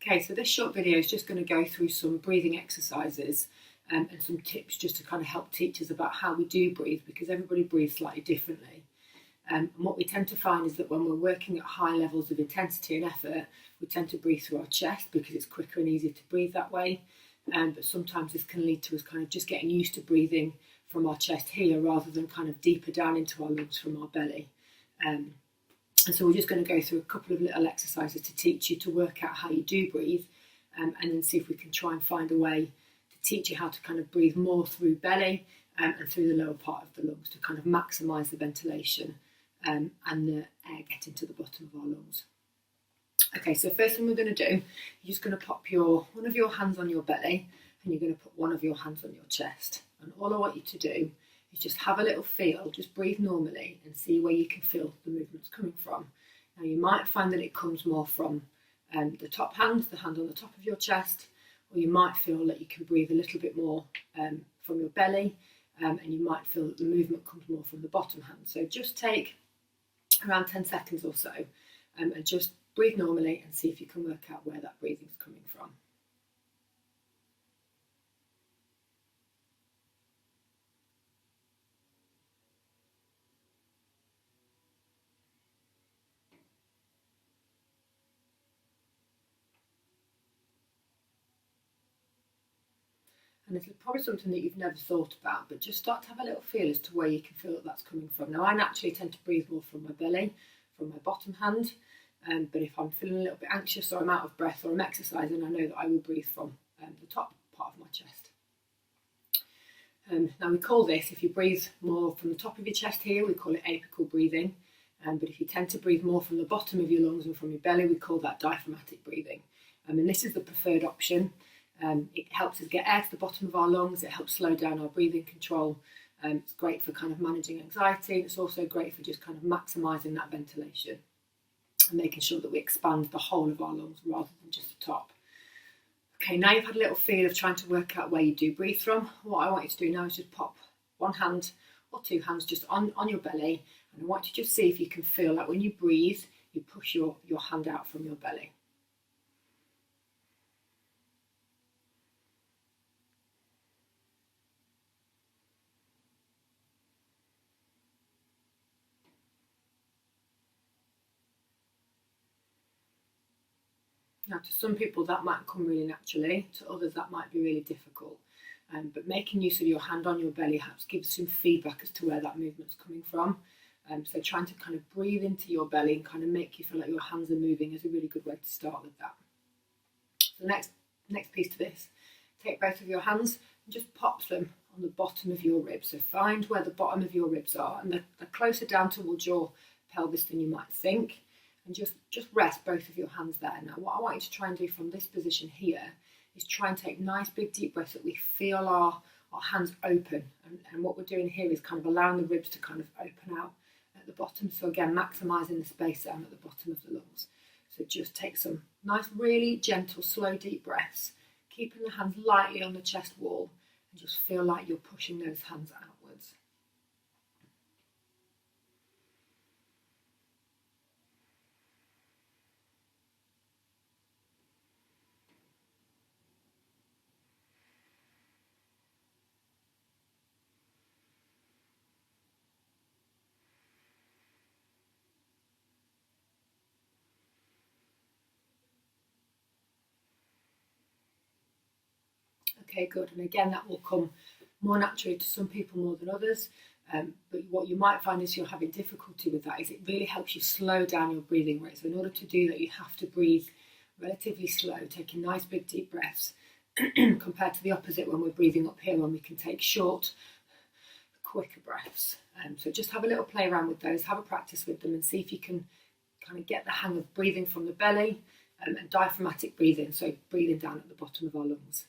Okay, so this short video is just going to go through some breathing exercises and some tips just to kind of help teach us about how we do breathe, because everybody breathes slightly differently. And what we tend to find is that when we're working at high levels of intensity and effort, we tend to breathe through our chest because it's quicker and easier to breathe that way. But sometimes this can lead to us kind of just getting used to breathing from our chest here rather than kind of deeper down into our lungs from our belly. And so we're just going to go through a couple of little exercises to teach you to work out how you do breathe, and then see if we can try and find a way to teach you how to kind of breathe more through belly and through the lower part of the lungs to kind of maximise the ventilation and the air getting to the bottom of our lungs. Okay, so first thing we're going to do, you're just going to pop one of your hands on your belly and you're going to put one of your hands on your chest. And all I want you to do is just have a little feel, just breathe normally and see where you can feel the movements coming from. Now you might find that it comes more from the top hand, the hand on the top of your chest, or you might feel that you can breathe a little bit more from your belly, and you might feel that the movement comes more from the bottom hand. So just take around 10 seconds or so and just breathe normally and see if you can work out where that breathing is coming from. And this is probably something that you've never thought about, but just start to have a little feel as to where you can feel that that's coming from. Now I naturally tend to breathe more from my belly, from my bottom hand, but if I'm feeling a little bit anxious or I'm out of breath or I'm exercising, I know that I will breathe from the top part of my chest. Now we call this, if you breathe more from the top of your chest here, we call it apical breathing, but if you tend to breathe more from the bottom of your lungs and from your belly, we call that diaphragmatic breathing. And this is the preferred option. It helps us get air to the bottom of our lungs, it helps slow down our breathing control, it's great for kind of managing anxiety, and it's also great for just kind of maximising that ventilation and making sure that we expand the whole of our lungs rather than just the top. Okay, now you've had a little feel of trying to work out where you do breathe from. What I want you to do now is just pop one hand or two hands just on your belly, and I want you to just see if you can feel that when you breathe, you push your hand out from your belly. Now, to some people that might come really naturally, to others that might be really difficult. But making use of your hand on your belly helps give some feedback as to where that movement's coming from. So trying to kind of breathe into your belly and kind of make you feel like your hands are moving is a really good way to start with that. So next piece to this, take both of your hands and just pop them on the bottom of your ribs. So find where the bottom of your ribs are, and they're closer down towards your pelvis than you might think. And just rest both of your hands there. Now what I want you to try and do from this position here is try and take nice big deep breaths that we feel our hands open. And what we're doing here is kind of allowing the ribs to kind of open out at the bottom. So again, maximising the space down at the bottom of the lungs. So just take some nice, really gentle, slow, deep breaths, keeping the hands lightly on the chest wall, and just feel like you're pushing those hands outwards. Okay, good. And again, that will come more naturally to some people more than others. But what you might find is you're having difficulty with that is it really helps you slow down your breathing rate. So in order to do that, you have to breathe relatively slow, taking nice big deep breaths compared to the opposite when we're breathing up here, when we can take short, quicker breaths. So just have a little play around with those, have a practice with them and see if you can kind of get the hang of breathing from the belly and diaphragmatic breathing, so breathing down at the bottom of our lungs.